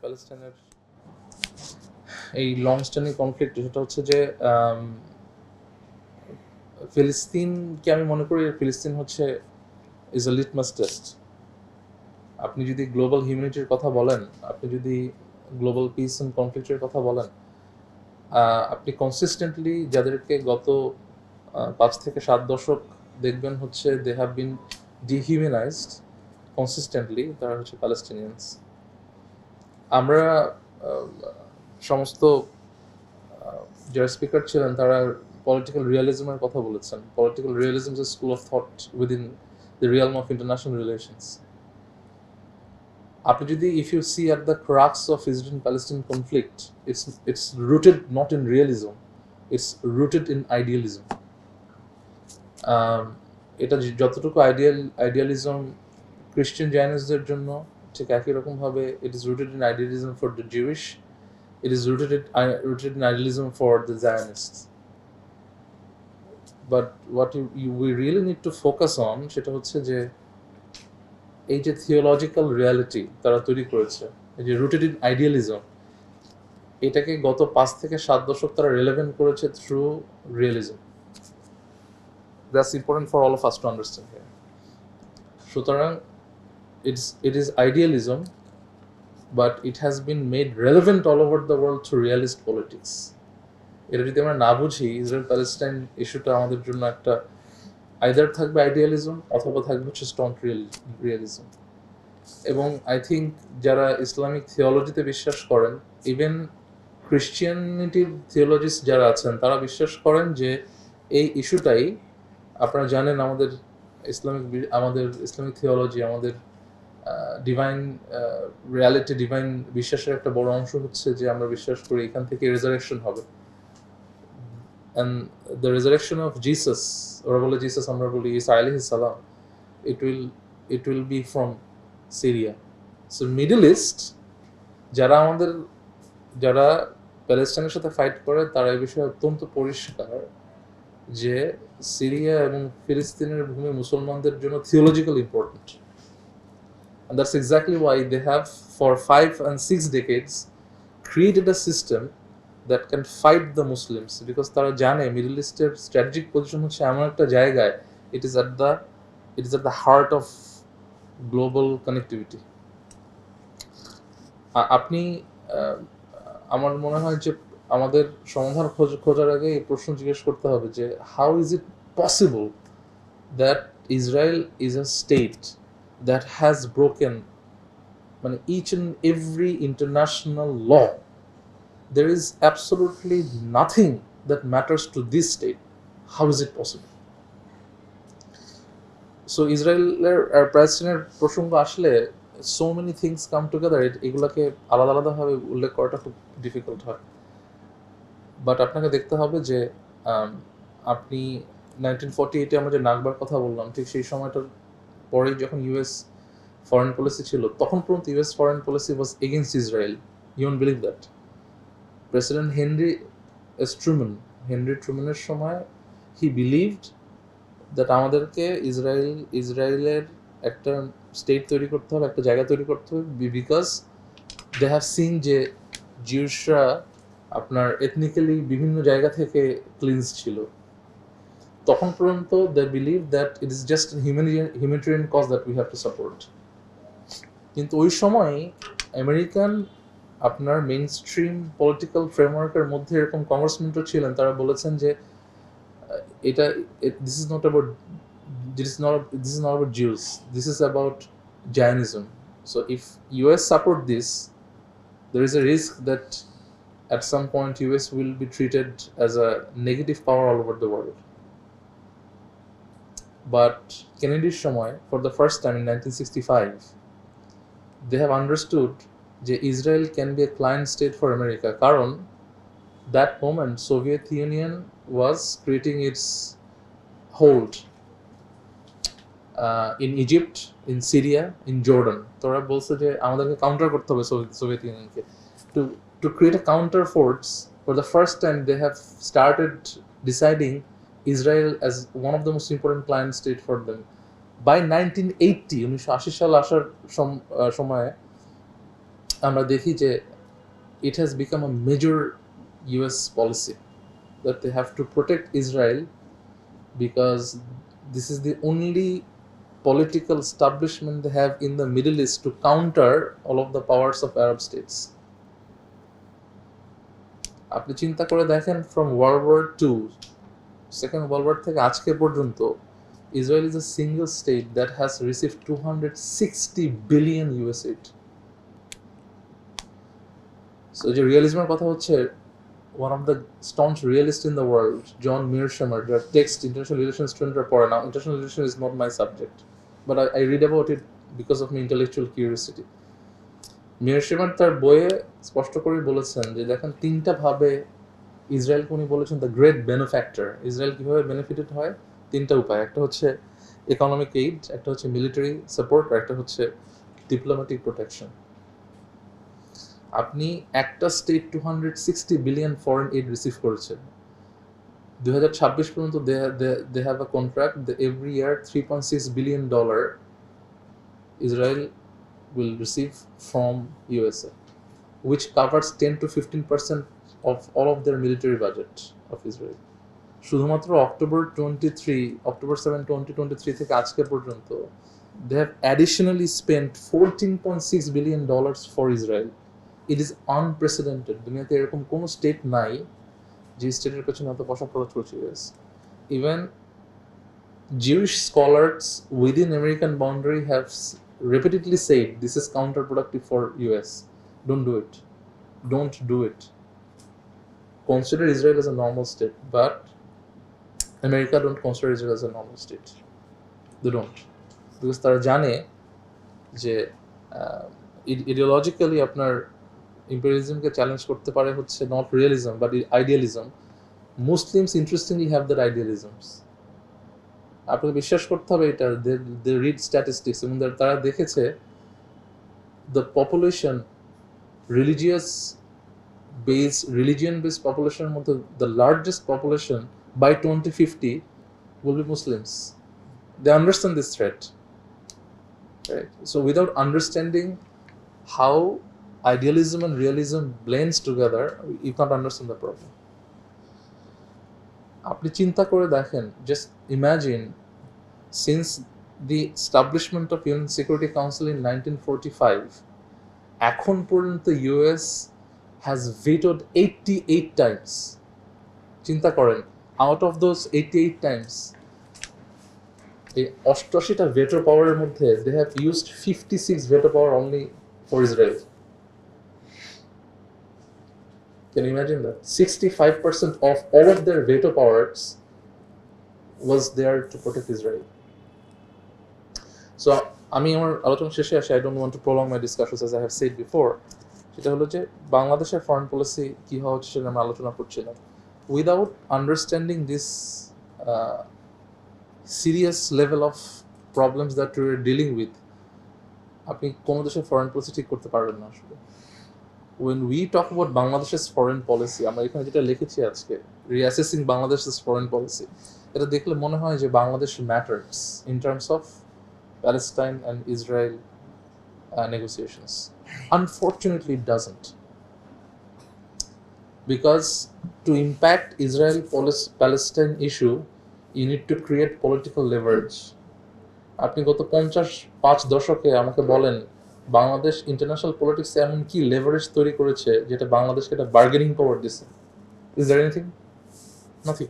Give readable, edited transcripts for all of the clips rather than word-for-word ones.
প্যালেস্টাইনের এই long standing conflict, সেটা হচ্ছে যে ফিলিস্তিনকে আমি মনে করি ফিলিস্তিন হচ্ছে ইজ আ লিটমাস টেস্ট। আপনি যদি গ্লোবাল হিউম্যানিটির কথা বলেন, আপনি যদি গ্লোবাল পিস অ্যান্ড কনফ্লিক্টের কথা বলেন, আপনি কনসিস্টেন্টলি যাদেরকে গত 5 থেকে 7 দশক দেখবেন হচ্ছে দে হ্যাভ বিন ডিহিউম্যানাইজড কনসিস্টেন্টলি, তারা হচ্ছে প্যালেস্টিনিয়ানস। আমরা সমস্ত যারা স্পিকার ছিলেন তারা পলিটিক্যাল রিয়ালিজমের কথা বলেছেন। Political realism is a school of thought within the realm of international relations. আপনি যদি if you see at the crux of Israel Palestine conflict, it's rooted not in realism, it's rooted in idealism. এটা যতটুকু idealism Christian জায়নিস্টদের জন্য, ঠিক একই রকমভাবে it is rooted in idealism for the Jewish, it is rooted in idealism for the Zionists. But what we really need to focus on সেটা হচ্ছে যে এই যে থিওলজিক্যাল রিয়ালিটি তারা তৈরি করেছে, এই যে রুটেড ইন আইডিয়ালিজম, এটাকে গত 5 থেকে 7 দশক তারা রিলেভেন্ট করেছে through realism. That's important for all of us to understand here. সুতরাং it is idealism, but it has been made relevant all over the world through realist politics. এটা যদি আমরা না বুঝি, ইসরায়েল প্যালেস্টাইন ইস্যুটা আমাদের জন্য একটা আইদার থাকবে আইডিয়ালিজম অথবা থাকবে হচ্ছে স্ট্রং রিয়ালিজম। এবং আই থিঙ্ক যারা ইসলামিক থিওলজিতে বিশ্বাস করেন, ইভেন ক্রিশ্চিয়ানিটির থিওলজিস্ট যারা আছেন, তারা বিশ্বাস করেন যে এই ইস্যুটাই, আপনারা জানেন আমাদের ইসলামিক থিওলজি, আমাদের ডিভাইন রিয়ালিটি, ডিভাইন বিশ্বাসের একটা বড় অংশ হচ্ছে যে আমরা বিশ্বাস করি এখান থেকে রেজারেকশন হবে। And the resurrection of Jesus, ওরা বলে জিসাস, আমরা বলি ঈসা আলাইহিস সালাম, it will be from Syria. So middle east যারা প্যালেস্টাইনের সাথে ফাইট করে, তারা এই বিষয়ে অত্যন্ত পরিষ্কার যে সিরিয়া এবং ফিলিস্তিনের ভূমি মুসলমানদের জন্য theological important. And that's exactly why they have, for 5 and 6 decades, created a system that can fight the Muslims, because তারা জানে মিডল ইস্টের স্ট্র্যাটেজিক পজিশন হচ্ছে এমন একটা জায়গায়, it is at the heart of global connectivity. আপনি আমার মনে হয় যে আমাদের সমাধান খোঁজার আগে এই প্রশ্ন জিজ্ঞেস করতে হবে যে how is it possible that Israel is a state that has broken each and every international law? There is absolutely nothing that matters to this state. How is it possible? So ইসরায়েলের প্যালেস্টাইনের প্রসঙ্গ আসলে so many things come together, এগুলাকে আলাদাভাবে উল্লেখ করাটা খুব difficult হয়। বাট আপনাকে দেখতে হবে যে আপনি 1948-এ আমরা যে নাকবার কথা বললাম, ঠিক সেই সময়টার পরেই যখন ইউএস ফরেন পলিসি ছিল, তখন পর্যন্ত US foreign policy was against Israel. You won't believe that. President Henry ট্রুম্যানের সময় হি বিলিভড দ্যাট আমাদেরকে ইসরায়েলের একটা স্টেট তৈরি করতে হবে, একটা জায়গা তৈরি করতে হবে, বিকজ দে হ্যাভ সিন যে জিউসরা আপনার এথনিক্যালি বিভিন্ন জায়গা থেকে ক্লিনস ছিল। তখন পর্যন্ত they believe that it is just humanitarian cause that we have to support. কিন্তু ওই সময় আমেরিকান আপনার মেইন স্ট্রিম পলিটিক্যাল ফ্রেমওয়ার্কের মধ্যে এরকম কংগ্রেসম্যানও ছিলেন, তারা বলেছেন যে this is not about Jews, this is about Zionism. So if US support this, there is a risk that at some point US will be treated as a negative power all over the world. But Kennedy's সময়, for the first time in 1965, they have understood that Israel can be a client state for America, কারণ that moment Soviet Union was creating its hold in Egypt, in Syria, in Jordan. তোরা বলছে যে আমাদেরকে counter করতে হবে Soviet ইউনিয়নকে। To create a counter force, for the first time they have started deciding Israel as one of the most important client state for them. By 1980, 1980 সাল আসার সময়ে আমরা দেখি যে it has become a major US policy that they have to protect Israel because this is the only political establishment they have in the Middle East to counter all of the powers of Arab states. আপনি চিন্তা করে দেখেন from World War II, Second World War থেকে আজকে পর্যন্ত Israel is a single state that has received 260 billion US aid. So যে রিয়েলিজমের কথা হচ্ছে, one of the staunch realists in the world, John Mearsheimer, যার text international relations studentরা পড়ে না. International relations is not my subject, but I read about it because of my intellectual curiosity. Mearsheimer তার বইয়ে স্পষ্ট করে বলেছেন যে দেখেন তিনটা ভাবে ইসরায়েলকে উনি বলেছেন দ্য গ্রেট বেনিফ্যাক্টর, ইসরায়েল কিভাবে বেনিফিটেড হয় তিনটা উপায়, একটা হচ্ছে ইকোনমিক এইড, একটা হচ্ছে মিলিটারি সাপোর্ট, আর একটা হচ্ছে ডিপ্লোম্যাটিক প্রোটেকশন। আপনি একটা state 260 billion foreign aid receive করেছে 2026 পর্যন্ত। They have a contract every year $3.6 billion Israel will receive from USA, which covers 10 to 15% of all of their military budget of Israel. শুধুমাত্র October 7, 2023 থেকে আজকে পর্যন্ত they have additionally spent $14.6 billion for Israel. It is unprecedented. দুনিয়াতে এরকম কোনো state নাই যে স্টেটের পেছনে এত পয়সা খরচ করছে US. Even Jewish scholars within American boundary have repeatedly said this is counterproductive for US. Don't do it. Don't do it. Consider Israel as a normal state, but America don't consider Israel as a normal state. They don't. Because তারা জানে যে ideologically আপনার imperialismকে challenge করতে পারে হচ্ছে not realism but idealism. Muslims interestingly have that idealisms. আপনাকে বিশ্বাস করতে হবে এটা, they read statistics এবং তারা দেখেছে the population religion based population মধ্যে the largest population by 2050 will be Muslims. They understand this threat, right? So without understanding how idealism and realism blends together, you can't understand the problem. আপনি চিন্তা করে দেখেন, just imagine since the establishment of UN Security Council in 1945 এখন পর্যন্ত US has vetoed 88 times. চিন্তা করেন, out of those 88 times এই 88টা veto power মধ্যে they have used 56 veto power only for Israel. Can you imagine that? 65% of all of their veto powers was there to protect Israel. So, আমি আমার আলোচনা শেষে আসি, I don't want to prolong my discussions as I have said before. সেটা হলো যে বাংলাদেশের foreign policy কি হওয়া হচ্ছে সেটা আমরা আলোচনা করছিলাম। Without understanding this serious level of problems that we are dealing with, আপনি কোন দেশের ফরেন পলিসি ঠিক করতে পারবেন না আসলে। When we talk about Bangladesh's foreign policy, আমরা এখানে যেটা লিখেছি আজকে, Reassessing Bangladesh's foreign policy, এটা দেখলে মনে হয় যে Bangladesh matters in terms of Palestine and Israel negotiations. Unfortunately, it doesn't. Because to impact Israel-Palestine issue, you need to create political leverage. আপনি গত 55 দশকে আমাকে বলেন বাংলাদেশ ইন্টারন্যাশনাল পলিটিক্সে এমন কি লেভারেজ তৈরি করেছে যেটা বাংলাদেশকে একটা বার্গেনিং পাওয়ার দিচ্ছে? Is there anything? নাথিং।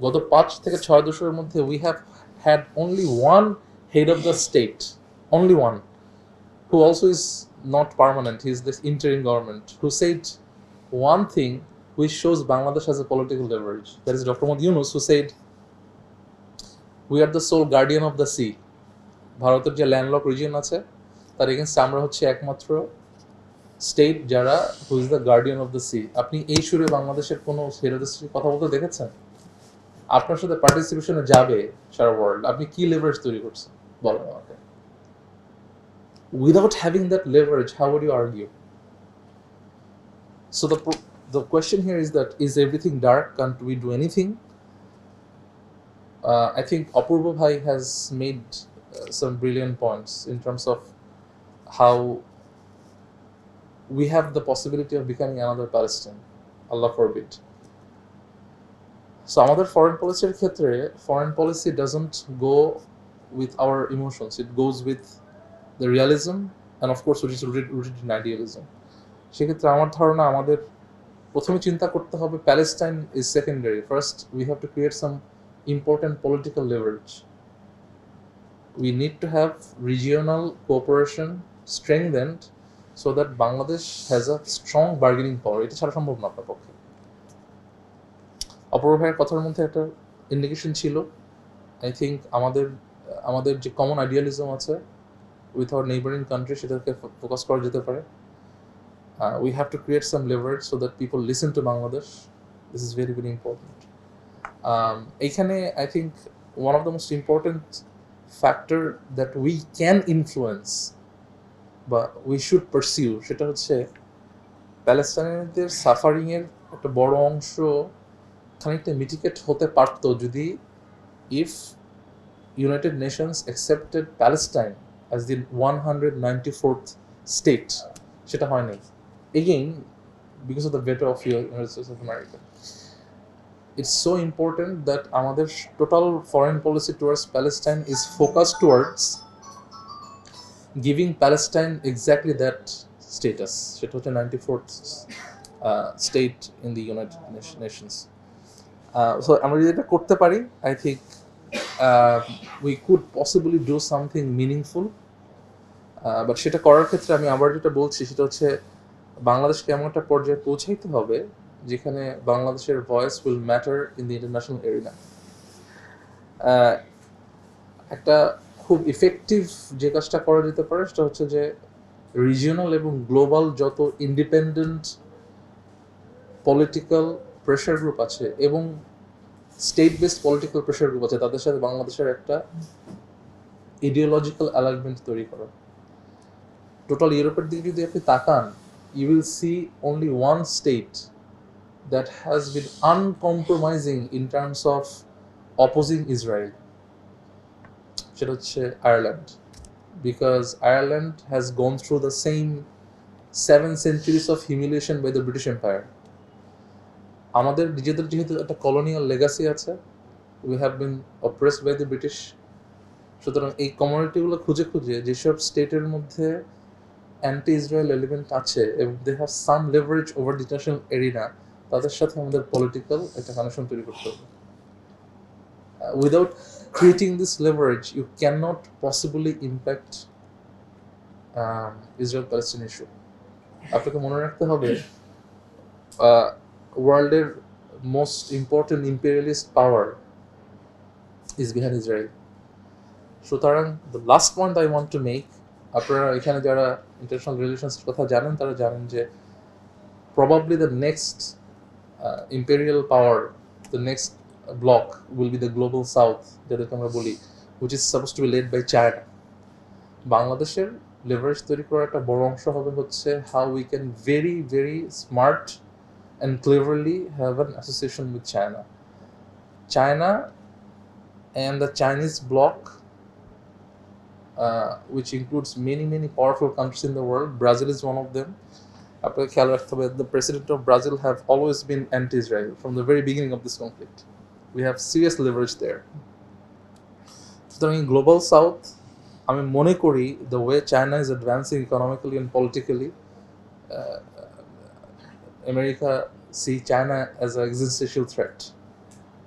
গত 5 থেকে 6 দশকের মধ্যে we have had only one head of the state, only one, who also is not permanent, he is this interim government, who said one thing which shows Bangladesh has a political leverage. That is Dr. Mohammad Yunus, who said, we are the sole guardian of the sea. ভারতের যে landlock region আছে তার against আমরা হচ্ছে একমাত্র state যারা who is the guardian of the sea. আপনি এই সুরে বাংলাদেশের কোনো হেরোদের কথা বলতে দেখেছেন? আপনার সাথে পার্টিসিপেশনে যাবে সারা ওয়ার্ল্ড, আপনি কি লেভারেজ তৈরি করছেন বলেন আমাকে? Without having that leverage, how would you argue? So the question here is that, is everything dark? Can't we do anything? I think Apurva Bhai has made some brilliant points in terms of how we have the possibility of becoming another Palestine. Allah forbid. So আমাদের foreign policy ক্ষেত্রে foreign policy doesn't go with our emotions. It goes with the realism and of course which is rooted in idealism. সেক্ষেত্রে আমার ধারণা আমাদের প্রথমে চিন্তা করতে হবে Palestine is secondary. First we have to create some important political leverage. We need to have regional cooperation strengthened so that Bangladesh has a strong bargaining power. এটা ছাড়া সম্ভব না আপনার পক্ষে। অপর ভাইয়ের কথার মধ্যে একটা ইন্ডিকেশন ছিল, আই থিঙ্ক আমাদের যে কমন আইডিয়ালিজম আছে উইথ আওয়ার নেইবারিং কান্ট্রি সেটাকে ফোকাস করা যেতে পারে। We have to create some leverage so that people listen to Bangladesh. This is very, very important. এইখানে I think one of the most important factor that we can influence but we should pursue সেটা হচ্ছে প্যালেস্টাইনিয়ানদের সাফারিংয়ের একটা বড় অংশ খানিকটা mitigate হতে পারত যদি if United Nations accepted Palestine as the 194th state. সেটা হয়নি, again because of the veto of United States of America. It's so important that আমাদের total foreign policy towards Palestine is focused towards giving Palestine exactly that status. সেটা হচ্ছে 94th state in the United Nations. So আমরা যদি এটা করতে পারি I think we could possibly do something meaningful. But সেটা করার ক্ষেত্রে আমি আবার যেটা বলছি সেটা হচ্ছে বাংলাদেশকে এমন একটা পর্যায়ে পৌঁছাইতে হবে যেখানে বাংলাদেশের voice will matter in the international arena. একটা খুব ইফেক্টিভ যে কাজটা করা যেতে পারে সেটা হচ্ছে যে রিজিওনাল এবং গ্লোবাল যত ইন্ডিপেন্ডেন্ট পলিটিক্যাল প্রেশার গ্রুপ আছে এবং state based political pressure group আছে তাদের সাথে বাংলাদেশের একটা ইডিওলজিক্যাল অ্যালাইনমেন্ট তৈরি করা। টোটাল ইউরোপের দিকে যদি আপনি তাকান, you will see only one state that has been uncompromising in terms of opposing Israel. সেটা হচ্ছে Ireland, because Ireland has gone through the same 7 centuries of humiliation by the British Empire. আমাদের নিজেদের যেহেতু একটা কলোনিয়াল লেগাসি আছে, we have been oppressed by the British. সুতরাং এই কমিউনিটিগুলো খুঁজে খুঁজে যেসব স্টেটের মধ্যে অ্যান্টি ইসরায়েল এলিমেন্ট আছে এবং they have some leverage over the international arena, তাদের সাথে আমাদের পলিটিক্যাল একটা কানেকশন তৈরি করতে হবে। Without creating this leverage you can not possibly impact Israel Palestine issue. আপনাকে মনে রাখতে হবে ওয়ার্ল্ডের most important imperialist power is behind Israel. সুতরাং the last point I want to make, আপনারা এখানে যারা ইন্টারন্যাশনাল রিলেশনসের কথা জানেন তারা জানেন যে probably the next imperial power, the next bloc will be the global south, যাদেরকে আমরা বলি, which is suppose to be led by China. বাংলাদেশের লেভারেজ তৈরি করার একটা বড় অংশ হবে হচ্ছে how we can very very smart and cleverly have an association with China. China and the Chinese bloc, which includes many powerful countries in the world. Brazil is one of them. The president of Brazil have always been anti-Israel from the very beginning of this conflict. We have serious leverage there. So in global south, আমি মনে করি the way China is advancing economically and politically, America see China as an existential threat.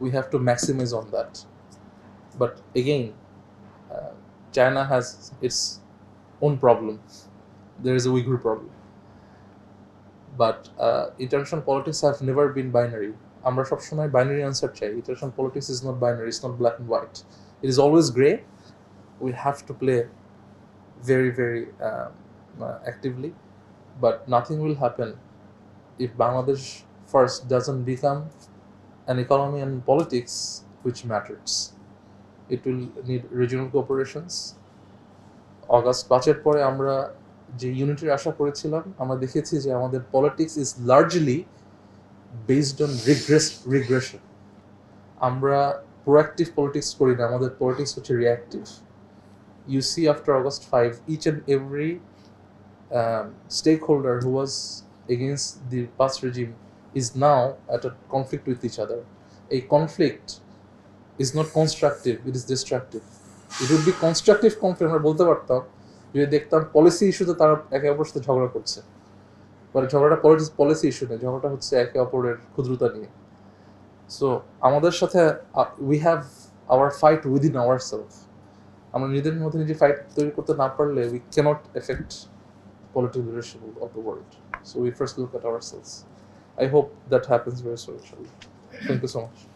We have to maximize on that. But again, China has its own problem. There is a Uyghur problem. But international politics have never been binary. আমরা সবসময় binary answer চাই. International politics is not binary. It's not black and white. It is always gray. We have to play very actively. But nothing will happen if Bangladesh first doesn't become an economy and politics which matters. It will need regional cooperations. August 5 পরে আমরা যে ইউনিটির আশা করেছিলাম, আমরা দেখেছি যে আমাদের politics is largely based on regression. আমরা proactive politics করি না, আমাদের পলিটিক্স হচ্ছে reactive. You see after August 5, each and every stakeholder who was against the past regime is now at a conflict with each other. A conflict is not constructive, it is destructive. It would be constructive conflict আমরা বলতে পারতাম যদি দেখতাম policy ইস্যুতে তারা একে অপরের সাথে ঝগড়া করছে, মানে ঝগড়াটা পলিসি ইস্যু নেই, ঝগড়াটা হচ্ছে একে অপরের ক্ষুদ্রতা নিয়ে। সো আমাদের সাথে we have our fight within our self. আমরা নিজেদের মধ্যে নিজে ফাইট তৈরি করতে না পারলে we cannot affect political leadership of the world. So we first look at ourselves. I hope that happens very soon, inshallah. Thank you so much.